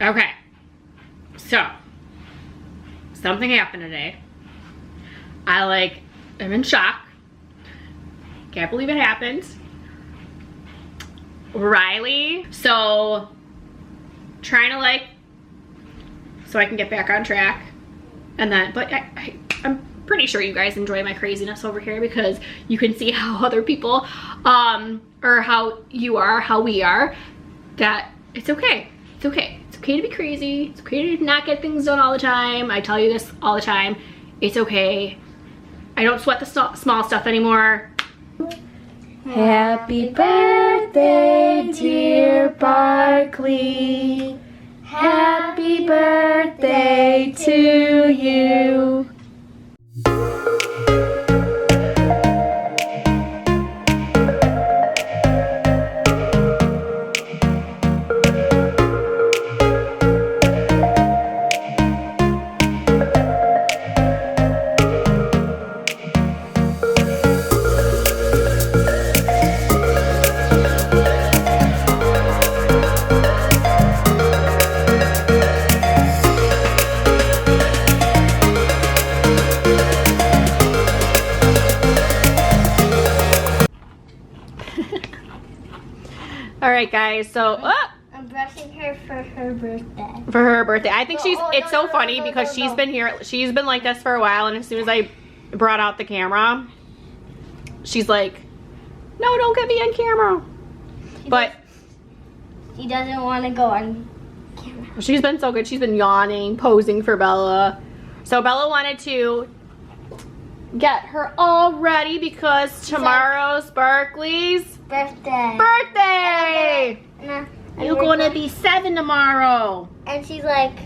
Okay, so something happened today. I'm in shock. Can't believe it happened. Riley, so trying to so I can get back on track. And then, but I'm pretty sure you guys enjoy my craziness over here because you can see how other people, or how we are, that it's okay. It's okay. It's okay to be crazy. It's okay to not get things done all the time. I tell you this all the time. It's okay. I don't sweat the small stuff anymore. Happy birthday, dear Barkley. Happy birthday to you. Alright guys, so I'm brushing her for her birthday. For her birthday. I think it's so funny because she's been here, she's been like this for a while, and as soon as I brought out the camera, she's like, no, don't get me on camera. She doesn't want to go on camera. She's been so good. She's been yawning, posing for Bella. So Bella wanted to get her all ready because tomorrow's Barkley's birthday. You're gonna be 7 tomorrow. And she's like,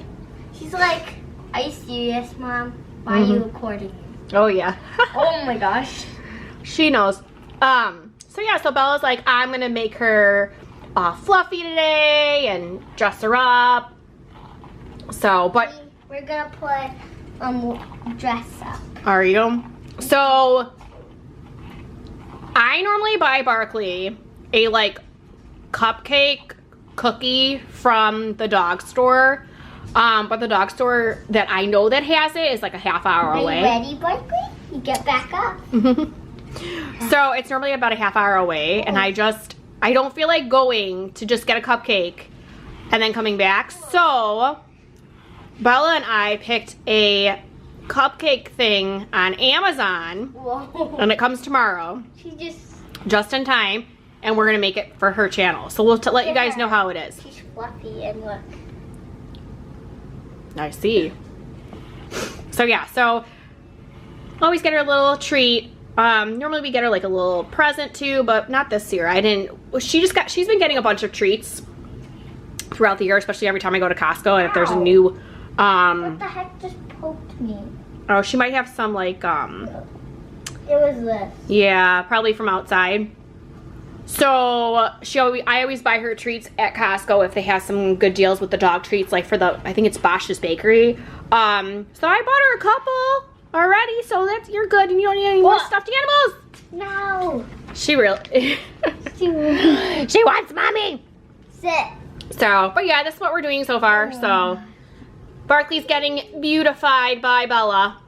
are you serious, Mom? Why are you recording? Oh yeah. Oh my gosh. She knows. So yeah, so Bella's like, I'm gonna make her fluffy today and dress her up. So, but we're gonna put dress up. Are you? So I normally buy Barkley a cupcake cookie from the dog store, but the dog store that I know that has it is like a half hour away. Are you ready, Barkley? You get back up. So it's normally about a half hour away, and I don't feel like going to just get a cupcake and then coming back. So Bella and I picked a cupcake thing on Amazon. Whoa. And it comes tomorrow. She just in time, and we're gonna make it for her channel. So we'll let you guys know how it is. She's fluffy and look. I see. So yeah, so always get her a little treat. Normally we get her like a little present too, but not this year. She's been getting a bunch of treats throughout the year, especially every time I go to Costco, and if there's a new what the heck just poked me? Oh, she might have some It was this. Yeah, probably from outside. So I always buy her treats at Costco if they have some good deals with the dog treats, like for I think it's Bosch's Bakery. So I bought her a couple already, so you're good, and you don't need any more stuffed animals. No. She really she wants mommy. Sit. So, but yeah, that's what we're doing so far. So Barkley's getting beautified by Bella.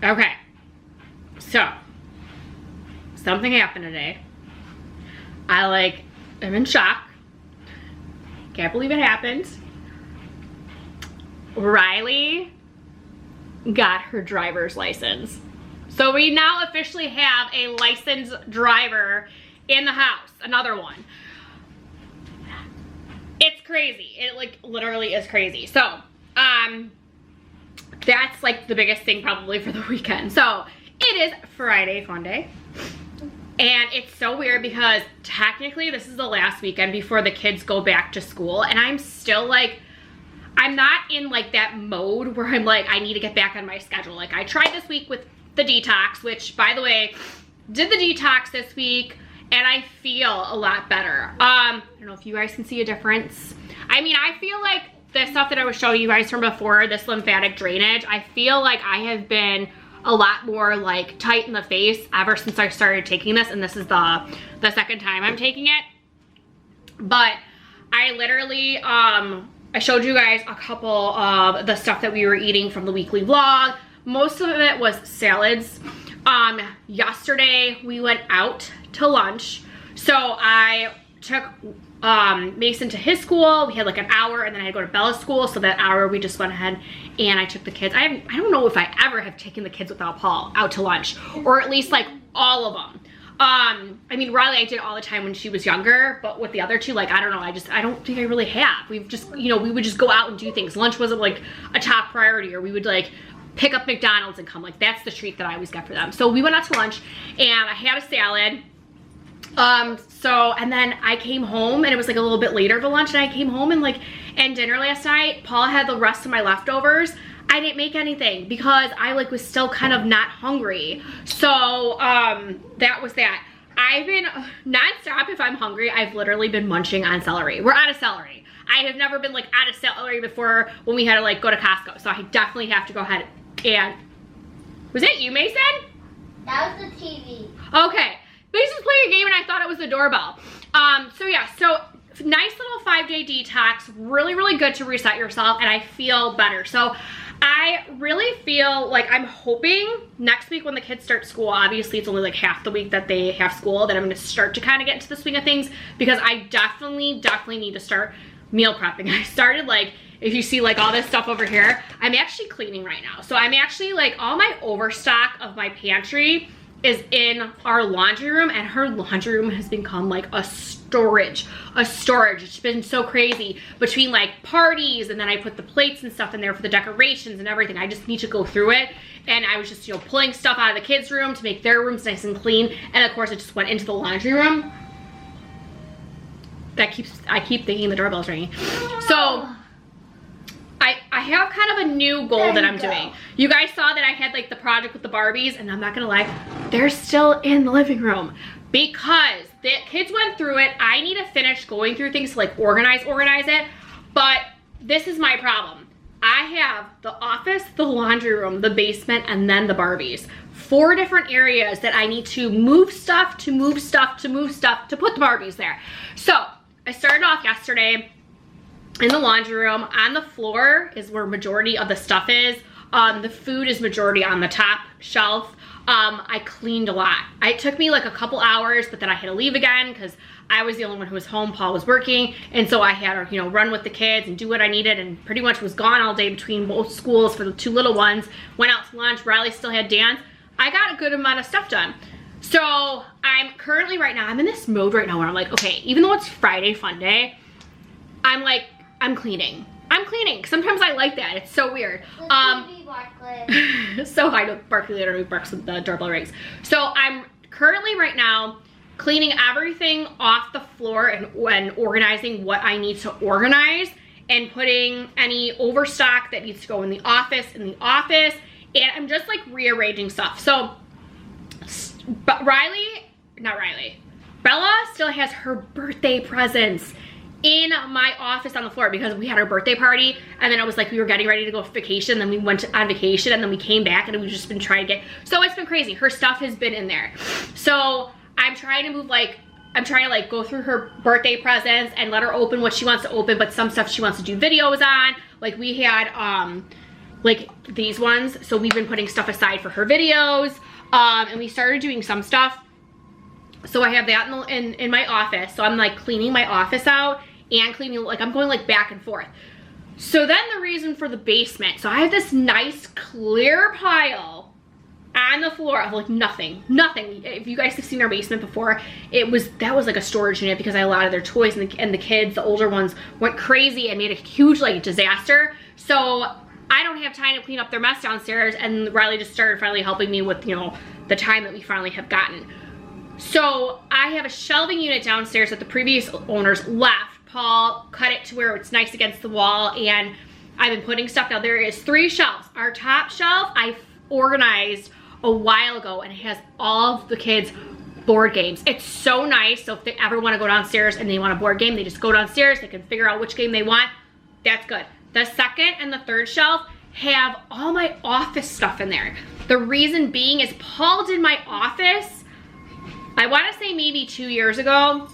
Okay. So something happened today. I'm in shock. Can't believe it happened. Riley got her driver's license. So we now officially have a licensed driver in the house. Another one. It's crazy. It literally is crazy. So, that's the biggest thing probably for the weekend. So it is Friday fun day. And it's so weird because technically this is the last weekend before the kids go back to school, and I'm still I'm not in that mode where I'm I need to get back on my schedule. I tried this week with the detox, which by the way, did the detox this week, and I feel a lot better. I don't know if you guys can see a difference. I mean, I feel the stuff that I was showing you guys from before, this lymphatic drainage, I feel I have been a lot more tight in the face ever since I started taking this, and this is the second time I'm taking it. But I literally, I showed you guys a couple of the stuff that we were eating from the weekly vlog. Most of it was salads. Yesterday we went out to lunch. So I took Mason to his school. We had like an hour, and then I had to go to Bella's school. So that hour we just went ahead and I took the kids. I don't know if I ever have taken the kids without Paul out to lunch, or at least like all of them. I mean, Riley I did all the time when she was younger, but with the other two, like, I don't know, I don't think I really have. We've just, you know, we would just go out and do things. Lunch wasn't like a top priority, or we would like pick up McDonald's and come. Like, that's the treat that I always get for them. So we went out to lunch and I had a salad. And then I came home, and it was like a little bit later for lunch, and I came home and dinner last night, Paul had the rest of my leftovers. I didn't make anything because I like was still kind of not hungry. So, that was that. I've been nonstop. If I'm hungry, I've literally been munching on celery. We're out of celery. I have never been like out of celery before when we had to like go to Costco. So I definitely have to go ahead and, was that you, Mason? That was the TV. Okay. Mason's playing a game and I thought it was the doorbell. So yeah, so nice little 5-day detox. Really, really good to reset yourself, and I feel better. So I really feel like I'm hoping next week when the kids start school, obviously it's only like half the week that they have school, that I'm gonna start to kind of get into the swing of things, because I definitely need to start meal prepping. I started like, if you see like all this stuff over here, I'm actually cleaning right now. So I'm actually like, all my overstock of my pantry is in our laundry room, and her laundry room has become like a storage. It's been so crazy between like parties, and then I put the plates and stuff in there for the decorations and everything. I just need to go through it, and I was just, you know, pulling stuff out of the kids' room to make their rooms nice and clean, and of course it just went into the laundry room. I keep thinking the doorbell's ringing. So I have kind of a new goal that I'm doing. You guys saw that I had like the project with the Barbies, and I'm not gonna lie, they're still in the living room because the kids went through it. I need to finish going through things to like organize it, but this is my problem. I have the office, the laundry room, the basement, and then the Barbies. 4 different areas that I need to move stuff, to put the Barbies there. So I started off yesterday in the laundry room. On the floor is where majority of the stuff is. The food is majority on the top shelf. I cleaned a lot. It took me like a couple hours, but then I had to leave again because I was the only one who was home. Paul was working, and so I had to, you know, run with the kids and do what I needed, and pretty much was gone all day between both schools for the 2 little ones. Went out to lunch. Riley still had dance. I got a good amount of stuff done. So I'm currently right now, I'm in this mode right now where I'm like, okay, even though it's Friday fun day, I'm like, I'm cleaning. Sometimes I like that. It's so weird. Barkley. So I know Barkley literally barks with the doorbell rings. So I'm currently right now cleaning everything off the floor and organizing what I need to organize, and putting any overstock that needs to go in the office, and I'm just like rearranging stuff. So but Bella still has her birthday presents in my office on the floor because we had our birthday party, and then it was like we were getting ready to go on vacation, then we went on vacation, and then we came back, and we've just been trying to get, so it's been crazy. Her stuff has been in there. So I'm trying to move, like, I'm trying to like go through her birthday presents and let her open what she wants to open, but some stuff she wants to do videos on. Like we had like these ones, so we've been putting stuff aside for her videos, and we started doing some stuff. So I have that in my office. So I'm like cleaning my office out and cleaning, like I'm going like back and forth. So then the reason for the basement, so I have this nice clear pile on the floor of like nothing. If you guys have seen our basement before, that was like a storage unit because I had a lot of their toys, and the kids, the older ones, went crazy and made a huge like disaster. So I don't have time to clean up their mess downstairs, and Riley just started finally helping me with, you know, the time that we finally have gotten. So I have a shelving unit downstairs that the previous owners left. Paul cut it to where it's nice against the wall, and I've been putting stuff down. There is 3 shelves. Our top shelf I organized a while ago, and it has all of the kids' board games. It's so nice. So if they ever want to go downstairs and they want a board game, they just go downstairs. They can figure out which game they want. That's good. The second and the third shelf have all my office stuff in there. The reason being is Paul did my office, I want to say maybe 2 years ago.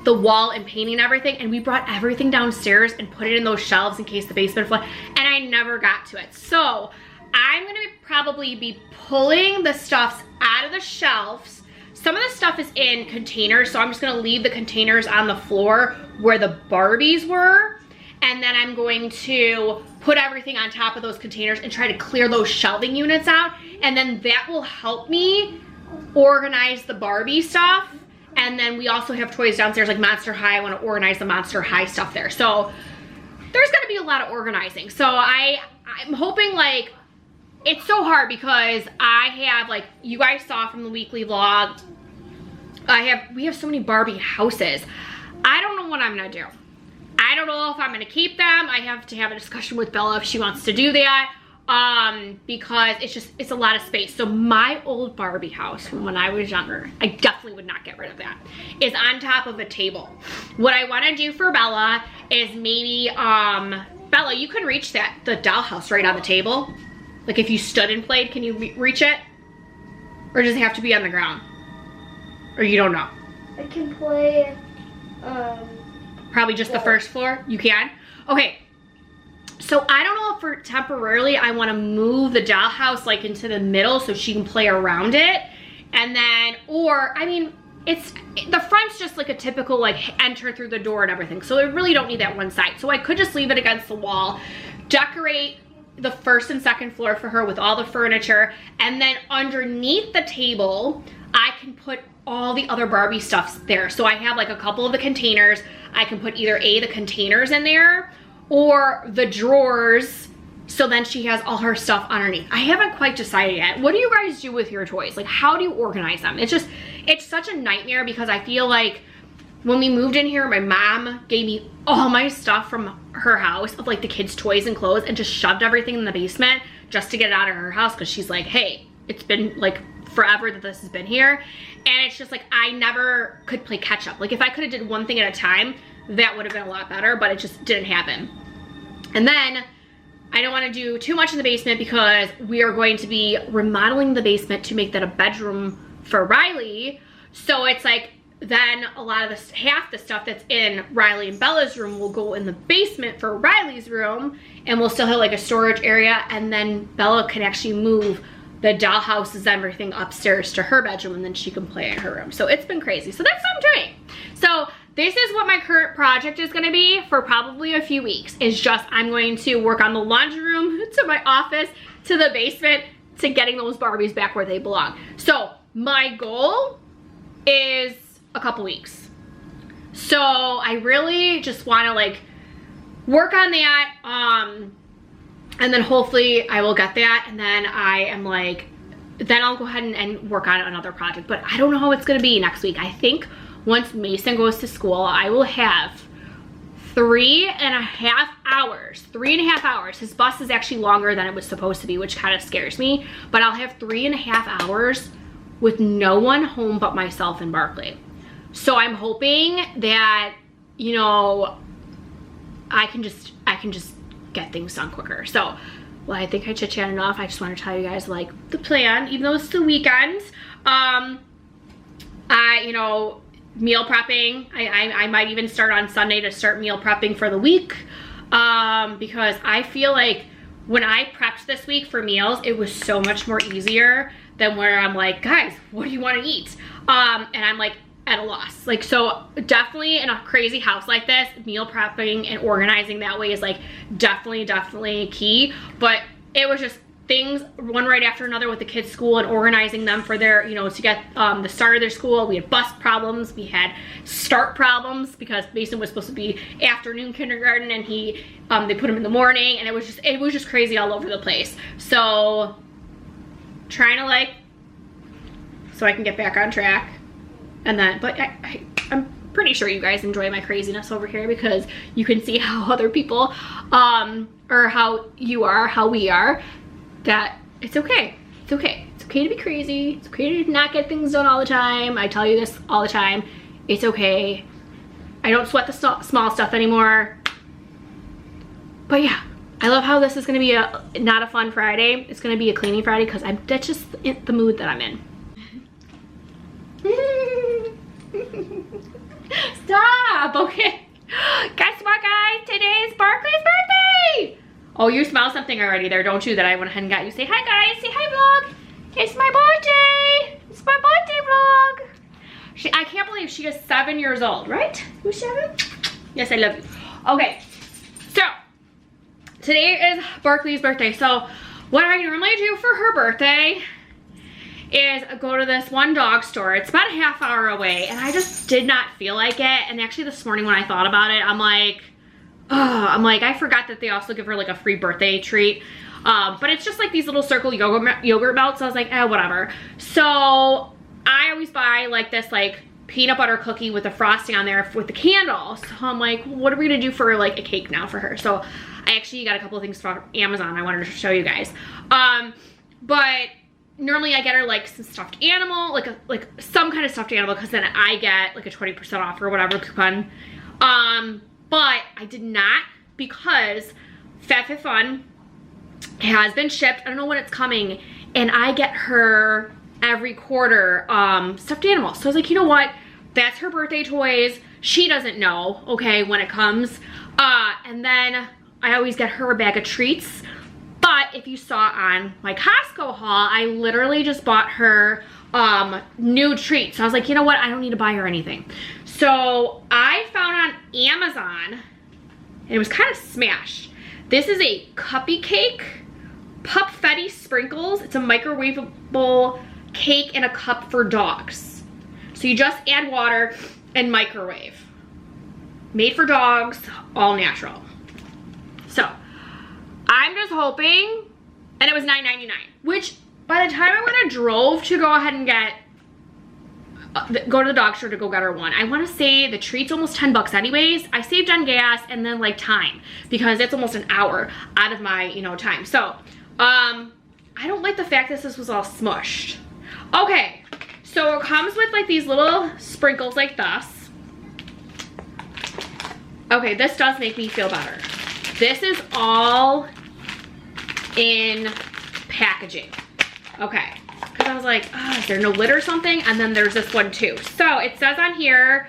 the wall and painting and everything, and we brought everything downstairs and put it in those shelves in case the basement flooded, and I never got to it. So I'm gonna probably be pulling the stuffs out of the shelves. Some of the stuff is in containers, so I'm just gonna leave the containers on the floor where the Barbies were, and then I'm going to put everything on top of those containers and try to clear those shelving units out, and then that will help me organize the Barbie stuff. And then we also have toys downstairs like Monster High. I want to organize the Monster High stuff there. So there's going to be a lot of organizing. So I'm hoping, like, it's so hard because I have, like, you guys saw from the weekly vlog, we have so many Barbie houses. I don't know what I'm going to do. I don't know if I'm going to keep them. I have to have a discussion with Bella if she wants to do that. Because it's a lot of space. So my old Barbie house from when I was younger, I definitely would not get rid of that, is on top of a table. What I want to do for Bella is maybe, Bella, you can reach the dollhouse right on the table. Like if you stood and played, can you reach it? Or does it have to be on the ground? Or you don't know? I can play, probably just the first floor? You can? Okay. So I don't know if for temporarily I want to move the dollhouse like into the middle so she can play around it. And then, or, I mean, the front's just like a typical like enter through the door and everything. So I really don't need that one side. So I could just leave it against the wall, decorate the first and second floor for her with all the furniture. And then underneath the table, I can put all the other Barbie stuffs there. So I have like a couple of the containers. I can put either the containers in there or the drawers, so then she has all her stuff underneath. I haven't quite decided yet. What do you guys do with your toys? Like, how do you organize them? It's such a nightmare because I feel like when we moved in here, my mom gave me all my stuff from her house of like the kids' toys and clothes and just shoved everything in the basement just to get it out of her house because she's like, hey, it's been like forever that this has been here. And it's just like, I never could play catch up. Like if I could have did one thing at a time, that would have been a lot better, but it just didn't happen. And then I don't want to do too much in the basement because we are going to be remodeling the basement to make that a bedroom for Riley. So it's like, then a lot of this, half the stuff that's in Riley and Bella's room will go in the basement for Riley's room, and we'll still have like a storage area, and then Bella can actually move the dollhouses and everything upstairs to her bedroom, and then she can play in her room. So it's been crazy. So that's what I'm doing. So this is what my current project is gonna be for probably a few weeks. Is just I'm going to work on the laundry room, to my office, to the basement, to getting those Barbies back where they belong. So my goal is a couple weeks. So I really just wanna like work on that, and then hopefully I will get that, and then I am like, then I'll go ahead and work on another project. But I don't know how it's gonna be next week. I think once Mason goes to school, I will have 3.5 hours. His bus is actually longer than it was supposed to be, which kind of scares me. But I'll have 3.5 hours with no one home but myself and Barkley. So I'm hoping that, you know, I can just get things done quicker. So, well, I think I chit-chatted enough. I just want to tell you guys like the plan, even though it's the weekend. You know, meal prepping. I might even start on Sunday to start meal prepping for the week, because I feel like when I prepped this week for meals, it was so much more easier than where I'm like, guys, what do you want to eat? And I'm like at a loss. Like, so definitely in a crazy house like this, meal prepping and organizing that way is like definitely key. But it was just things one right after another with the kids' school and organizing them for their, you know, to get the start of their school. We had bus problems, we had start problems because Mason was supposed to be afternoon kindergarten, and they put him in the morning, and it was just crazy all over the place. So trying to like, so I can get back on track. And then, but I'm pretty sure you guys enjoy my craziness over here because you can see how other people, or how we are, that it's okay. It's okay. It's okay to be crazy. It's okay to not get things done all the time. I tell you this all the time. It's okay. I don't sweat the small stuff anymore. But yeah, I love how this is gonna be not a fun Friday. It's gonna be a cleaning Friday because that's just the mood that I'm in. Stop! Okay. Guess what, guys? Today is Barkley's birthday. Oh, you smell something already there, don't you? That I went ahead and got you. Say hi, guys. Say hi, vlog. It's my birthday. It's my birthday vlog. I can't believe she is 7 years old, right? Who's 7? Yes, I love you. Okay, so today is Barkley's birthday. So what I normally do for her birthday is go to this one dog store. It's about a half hour away, and I just did not feel like it. And actually this morning when I thought about it, I'm like, I forgot that they also give her like a free birthday treat. But it's just like these little circle yogurt melts. So I was like, whatever. So I always buy like this like peanut butter cookie with the frosting on there with the candle. So I'm like, what are we gonna do for like a cake now for her? So I actually got a couple of things from Amazon I wanted to show you guys. But normally I get her like some stuffed animal, like some kind of stuffed animal, because then I get like a 20% off or whatever coupon. But I did not, because FabFitFun has been shipped. I don't know when it's coming, and I get her every quarter stuffed animals. So I was like, you know what? That's her birthday toys. She doesn't know, okay, when it comes. And then I always get her a bag of treats. But if you saw on my Costco haul, I literally just bought her new treats. So I was like, you know what? I don't need to buy her anything. So I found on Amazon, and it was kind of smashed. This is a cuppy cake, Pupfetti sprinkles. It's a microwavable cake in a cup for dogs. So you just add water and microwave. Made for dogs, all natural. So I'm just hoping, and it was $9.99, which by the time I went and drove to go ahead and get, go to the dog store to go get her one, I want to say the treat's almost 10 bucks anyways. I saved on gas and then like time, because it's almost an hour out of my, you know, time. So, I don't like the fact that this was all smushed. Okay, so it comes with like these little sprinkles like this. Okay, this does make me feel better. This is all in packaging. Okay, because I was like, oh, is there no lid or something? And then there's this one too. So it says on here,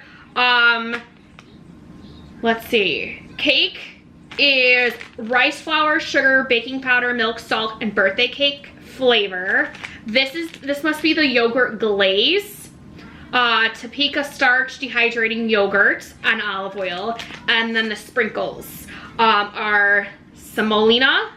let's see, cake is rice flour, sugar, baking powder, milk, salt, and birthday cake flavor. This must be the yogurt glaze. Topeka starch, dehydrating yogurt, and olive oil. And then the sprinkles are semolina,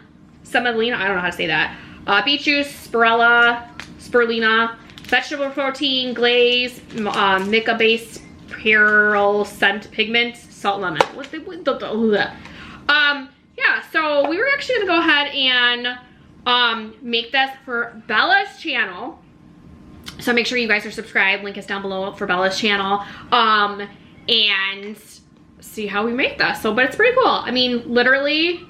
I don't know how to say that. Beet juice, spirulina, vegetable protein, glaze, mica-based pearl scent pigment, salt, lemon. Yeah, so we were actually gonna go ahead and make this for Bella's channel. So make sure you guys are subscribed. Link is down below for Bella's channel. And see how we make this. So, but it's pretty cool. I mean, literally,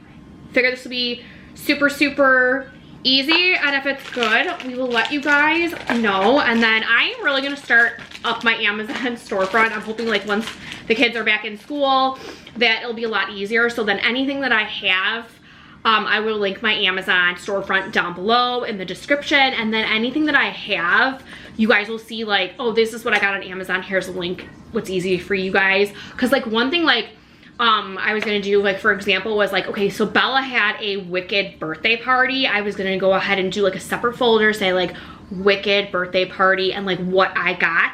figure this will be super, super easy. And if it's good, we will let you guys know. And then I'm really gonna start up my Amazon storefront. I'm hoping like once the kids are back in school, that it'll be a lot easier. So then anything that I have, I will link my Amazon storefront down below in the description. And then anything that I have, you guys will see like, oh, this is what I got on Amazon. Here's a link. What's easy for you guys. Cause like one thing like, I was gonna do like, for example, was like, okay, so Bella had a Wicked birthday party. I was gonna go ahead and do like a separate folder, say like Wicked birthday party and like what I got.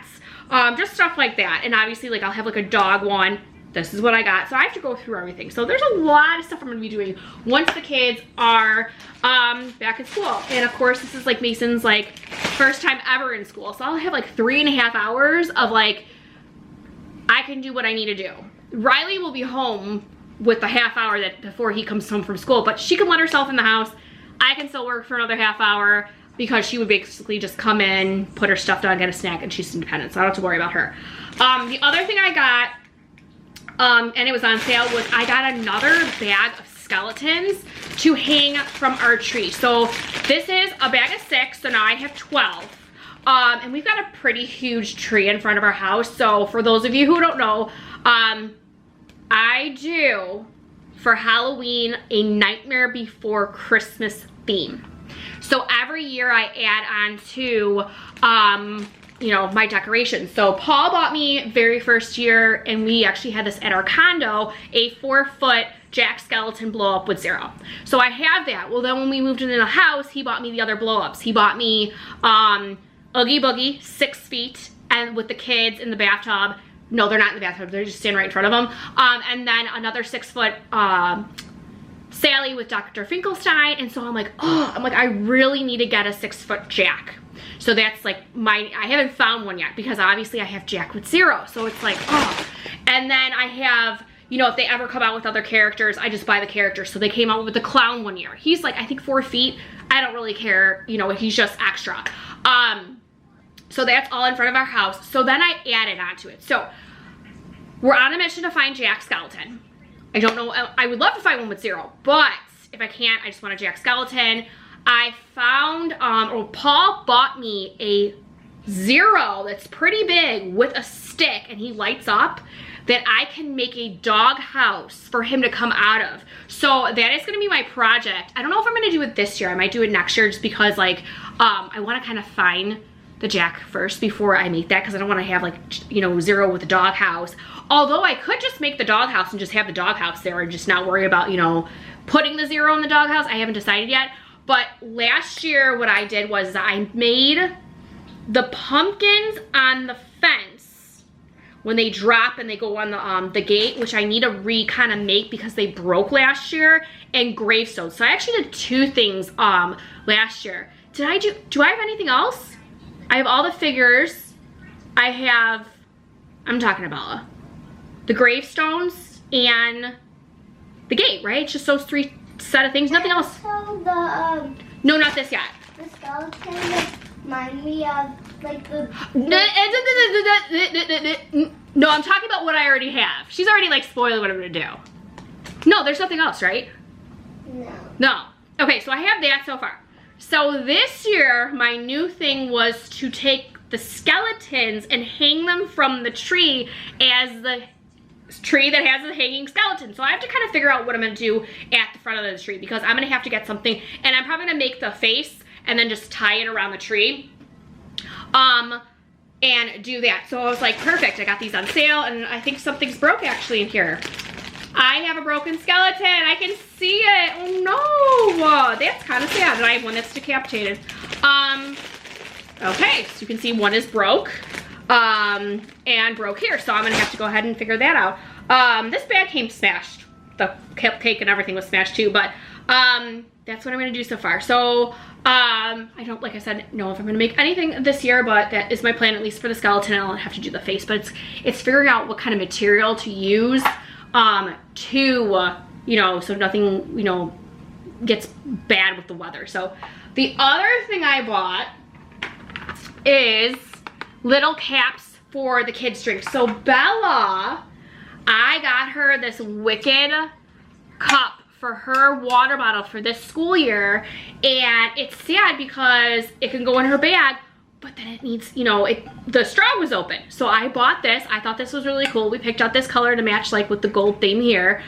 Just stuff like that. And obviously like I'll have like a dog one. This is what I got. So I have to go through everything. So there's a lot of stuff I'm gonna be doing once the kids are back in school. And of course, this is like Mason's like first time ever in school. So I'll have like 3.5 hours of like, I can do what I need to do. Riley will be home with the half hour that before he comes home from school, but she can let herself in the house. I can still work for another half hour because she would basically just come in, put her stuff down, get a snack, and she's independent. So I don't have to worry about her. The other thing I got, and it was on sale, was I got another bag of skeletons to hang from our tree. So this is a bag of 6, so now I have 12. And we've got a pretty huge tree in front of our house. So for those of you who don't know, I do for Halloween a Nightmare Before Christmas theme. So every year I add on to you know, my decorations. So Paul bought me very first year, and we actually had this at our condo, a 4-foot Jack Skeleton blow up with 0. So I have that. Well, then when we moved into the house, he bought me the other blow ups. He bought me Oogie Boogie, 6 feet, and with the kids in the bathtub. No, they're not in the bathtub. They're just standing right in front of them. And then another 6-foot Sally with Dr. Finkelstein. And so I'm like, oh, I really need to get a 6-foot Jack. So that's like I haven't found one yet because obviously I have Jack with 0. So it's like, oh. And then I have, you know, if they ever come out with other characters, I just buy the characters. So they came out with the clown one year. He's like, I think 4 feet. I don't really care. You know, he's just extra. So that's all in front of our house. So then I added onto it. So we're on a mission to find Jack Skeleton. I don't know. I would love to find one with 0, but if I can't, I just want a Jack Skeleton. I found, Paul bought me a 0 that's pretty big with a stick, and he lights up, that I can make a dog house for him to come out of. So that is gonna be my project. I don't know if I'm gonna do it this year. I might do it next year just because like, I wanna kind of find the Jack first before I make that, because I don't wanna have like, you know, 0 with the dog house. Although I could just make the dog house and just have the dog house there and just not worry about, you know, putting the 0 in the dog house. I haven't decided yet. But last year what I did was I made the pumpkins on the fence when they drop and they go on the gate, which I need to kind of make because they broke last year, and gravestones. So I actually did 2 things last year. Do I have anything else? I have all the figures. I'm talking about the gravestones and the gate, right? It's just those 3 set of things, nothing else. So the no, not this yet. The skeleton remind me of like the no, I'm talking about what I already have. She's already like spoiling what I'm gonna do. No, there's nothing else, right? No. Okay, so I have that so far. So this year, my new thing was to take the skeletons and hang them from the tree as the tree that has a hanging skeleton. So I have to kind of figure out what I'm gonna do at the front of the tree, because I'm gonna have to get something, and I'm probably gonna make the face and then just tie it around the tree and do that. So I was like, perfect, I got these on sale, and I think something's broke actually in here. I have a broken skeleton. I can see it. Oh no, that's kind of sad. And I have one that's decapitated. Okay, so you can see one is broke and broke here. So I'm gonna have to go ahead and figure that out. This bag came smashed. The cupcake and everything was smashed too, but that's what I'm gonna do so far. So I don't, like I said, know if I'm gonna make anything this year, but that is my plan, at least for the skeleton. I'll have to do the face, but it's figuring out what kind of material to use you know, so nothing, you know, gets bad with the weather. So the other thing I bought is little caps for the kids' drinks. So Bella, I got her this Wicked cup for her water bottle for this school year, and it's sad because it can go in her bag, but then it needs, you know, the straw was open. So I bought this. I thought this was really cool. We picked out this color to match like with the gold theme here.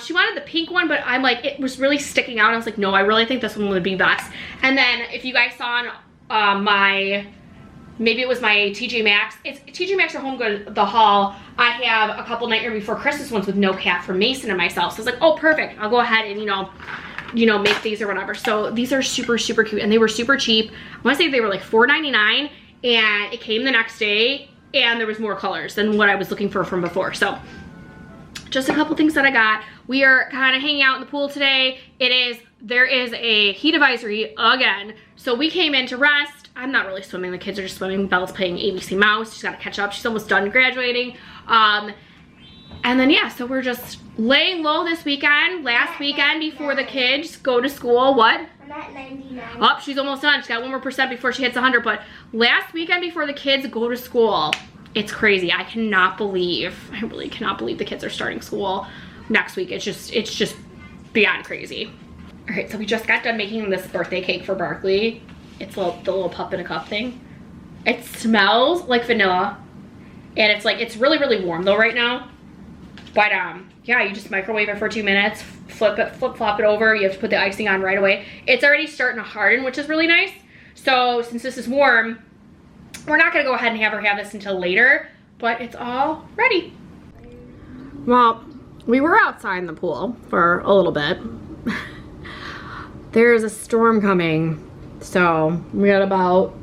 She wanted the pink one, but I'm like, it was really sticking out. I was like, no, I really think this one would be best. And then if you guys saw on maybe it was my TJ Maxx. It's TJ Maxx or Home Goods, the haul. I have a couple Nightmare Before Christmas ones with no cap for Mason and myself. So I was like, oh, perfect. I'll go ahead and, you know, make these or whatever. So these are super, super cute, and they were super cheap. I want to say they were like $4.99, and it came the next day, and there was more colors than what I was looking for from before. So just a couple things that I got. We are kind of hanging out in the pool today. There is a heat advisory again. So we came in to rest. I'm not really swimming. The kids are just swimming. Bella's playing ABC Mouse. She's got to catch up. She's almost done graduating. And then, yeah, so we're just laying low this weekend. Last weekend before the kids go to school. What? I'm at 99. Oh, she's almost done. She's got 1 more % before she hits 100. But last weekend before the kids go to school, it's crazy. I really cannot believe the kids are starting school next week. It's just beyond crazy. All right, so we just got done making this birthday cake for Barkley. It's the little pup in a cup thing. It smells like vanilla, and it's really, really warm though right now. But yeah, you just microwave it for 2 minutes, flip flop it over. You have to put the icing on right away. It's already starting to harden, which is really nice. So since this is warm, we're not gonna go ahead and have her have this until later, but it's all ready. Well, we were outside in the pool for a little bit. There's a storm coming, so we got about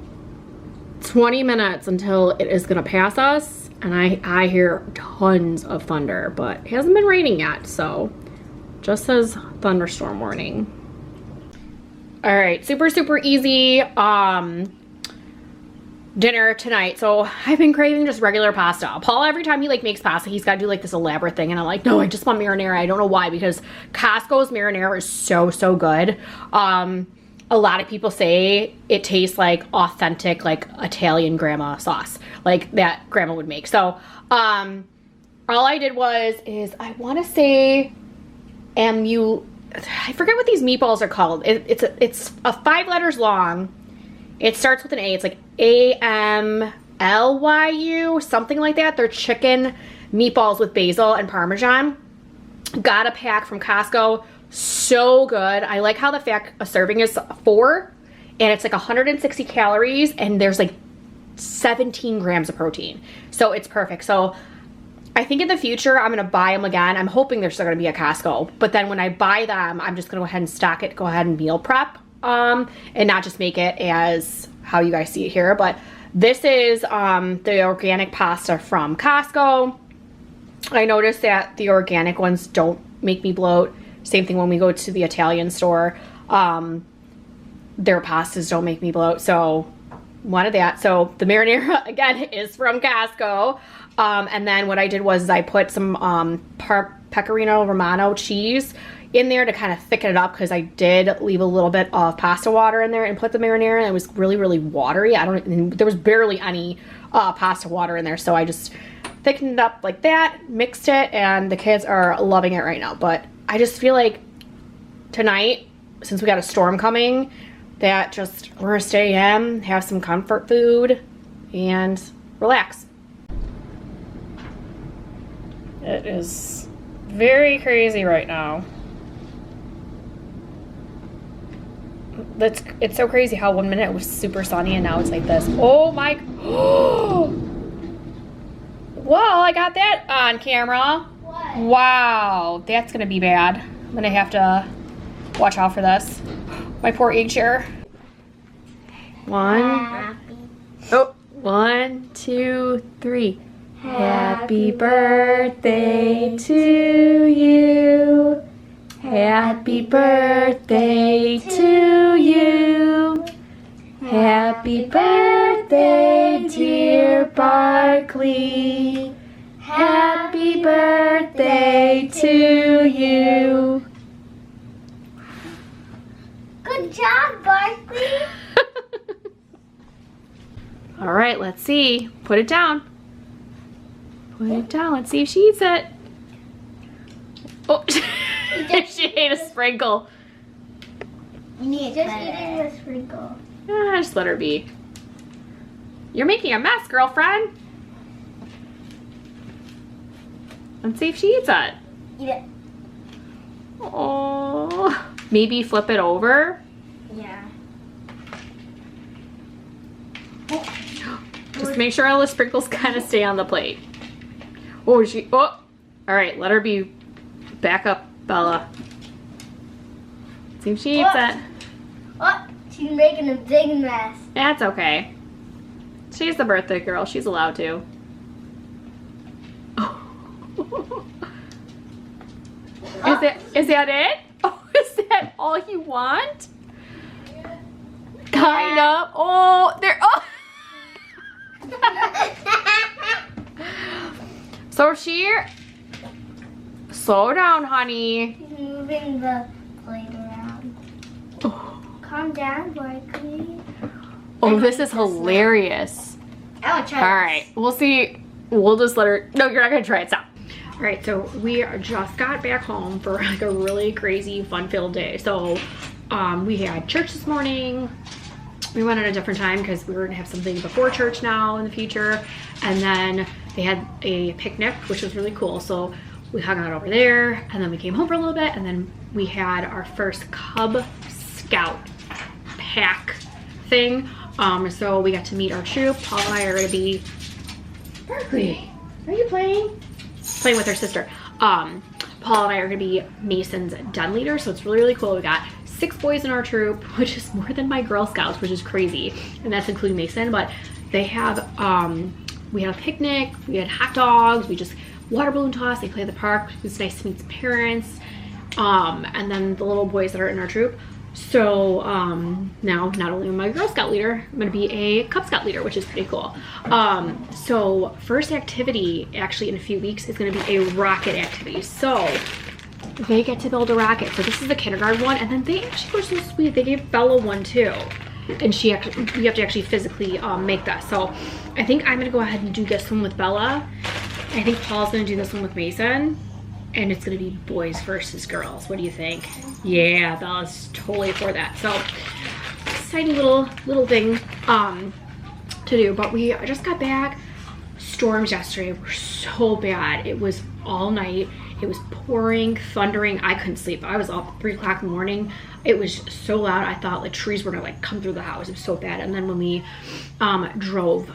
20 minutes until it is gonna pass us, and I hear tons of thunder, but it hasn't been raining yet, so just says thunderstorm warning. All right, super easy dinner tonight. So I've been craving just regular pasta. Paul, every time he like makes pasta, he's got to do like this elaborate thing, and I'm like, no, I just want marinara. I don't know why, because Costco's marinara is so good. A lot of people say it tastes like authentic, like Italian grandma sauce, like that grandma would make. So all I did is I want to say I forget what these meatballs are called. It's 5 letters long. It starts with an A. It's like AMLYU, something like that. They're chicken meatballs with basil and Parmesan. Got a pack from Costco. So good. I like how a serving is 4, and it's like 160 calories, and there's like 17 grams of protein. So it's perfect. So I think in the future, I'm going to buy them again. I'm hoping they're still going to be at Costco. But then when I buy them, I'm just going to go ahead and stock it, go ahead and meal prep, and not just make it as how you guys see it here. But this is the organic pasta from Costco. I noticed that the organic ones don't make me bloat. Same thing when we go to the Italian store. Their pastas don't make me bloat. So wanted that. So the marinara, again, is from Costco. And then what I did was I put some Pecorino Romano cheese in there to kind of thicken it up, because I did leave a little bit of pasta water in there and put the marinara, and it was really watery. There was barely any pasta water in there, so I just thickened it up like that, mixed it, and the kids are loving it right now. But I just feel like tonight, since we got a storm coming, that just we're gonna stay in, have some comfort food, and relax. It is very crazy right now. It's so crazy how 1 minute it was super sunny and now it's like this. Oh my, well, I got that on camera. What? Wow, that's gonna be bad. I'm gonna have to watch out for this. My poor egg chair. 1, 2, 3. Happy birthday to you. Happy birthday to you. Happy birthday, dear Barkley. Happy birthday to you. Good job, Barkley. All right, let's see. Put it down. Put it down. Let's see if she eats it. Oh, she ate a sprinkle. You need just eating a sprinkle. Just let her be. You're making a mess, girlfriend. Let's see if she eats it. Eat it. Oh, maybe flip it over. Yeah. Just make sure all the sprinkles kind of stay on the plate. Oh, all right, let her be. Back up, Bella. See if she eats it. Oh, she's making a big mess. That's okay. She's the birthday girl. She's allowed to. Is that it? Oh, is that all you want? Kind of. Oh, there. Oh. So slow down, honey. She's moving the plate around. Oh, Calm down, Barkley. oh, this is hilarious. I will try. All right, we'll see. We'll just let her. No, you're not gonna try it. Stop. All right, so we just got back home for like a really crazy, fun-filled day. So we had church this morning. We went at a different time because we were gonna have something before church now in the future. And then they had a picnic, which was really cool. So we hung out over there, and then we came home for a little bit, and then we had our first Cub Scout pack thing. So we got to meet our troop. Paul and I are gonna be, Barkley, are you playing? Playing with her sister. Paul and I are gonna be Mason's den leader, so it's really, really cool. We got 6 boys in our troop, which is more than my Girl Scouts, which is crazy. And that's including Mason, but they have, we had a picnic, we had hot dogs, we just water balloon toss, they play at the park. It was nice to meet some parents. And then the little boys that are in our troop. So now not only am I a Girl Scout leader, I'm gonna be a Cub Scout leader, which is pretty cool. So first activity actually in a few weeks is gonna be a rocket activity. So they get to build a rocket. So this is the kindergarten one, and then they actually were so sweet. They gave Bella one too. And you have to actually physically make that. So I think I'm gonna go ahead and do this one with Bella. I think Paul's gonna do this one with Mason. And it's gonna be boys versus girls. What do you think? Yeah, Bella's totally for that. So exciting little thing to do. But I just got back. Storms yesterday were so bad. It was all night. It was pouring, thundering. I couldn't sleep. I was up at 3 o'clock in the morning. It was so loud. I thought like trees were gonna like come through the house. It was so bad. And then when we drove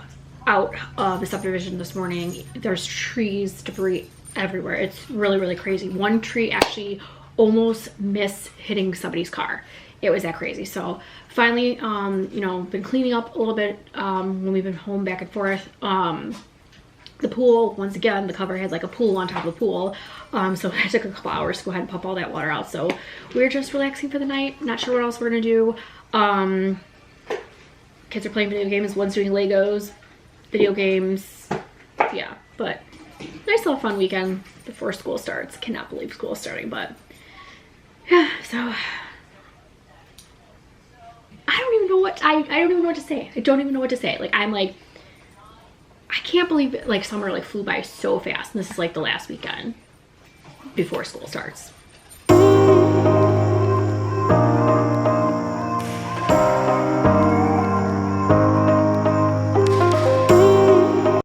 out of the subdivision this morning, there's trees, debris everywhere. It's really, really crazy. One tree actually almost missed hitting somebody's car. It was that crazy. So finally, you know, been cleaning up a little bit when we've been home back and forth. The pool, once again, the cover has like a pool on top of the pool. So it took a couple hours to go ahead and pump all that water out. So we're just relaxing for the night. Not sure what else we're gonna do. Kids are playing video games. One's doing Legos, video games. Yeah, but nice little fun weekend before school starts. Cannot believe school is starting, but yeah, so I don't even know what I don't even know what to say. I don't even know what to say. Like I'm like, I can't believe it, like summer like flew by so fast, and this is like the last weekend before school starts.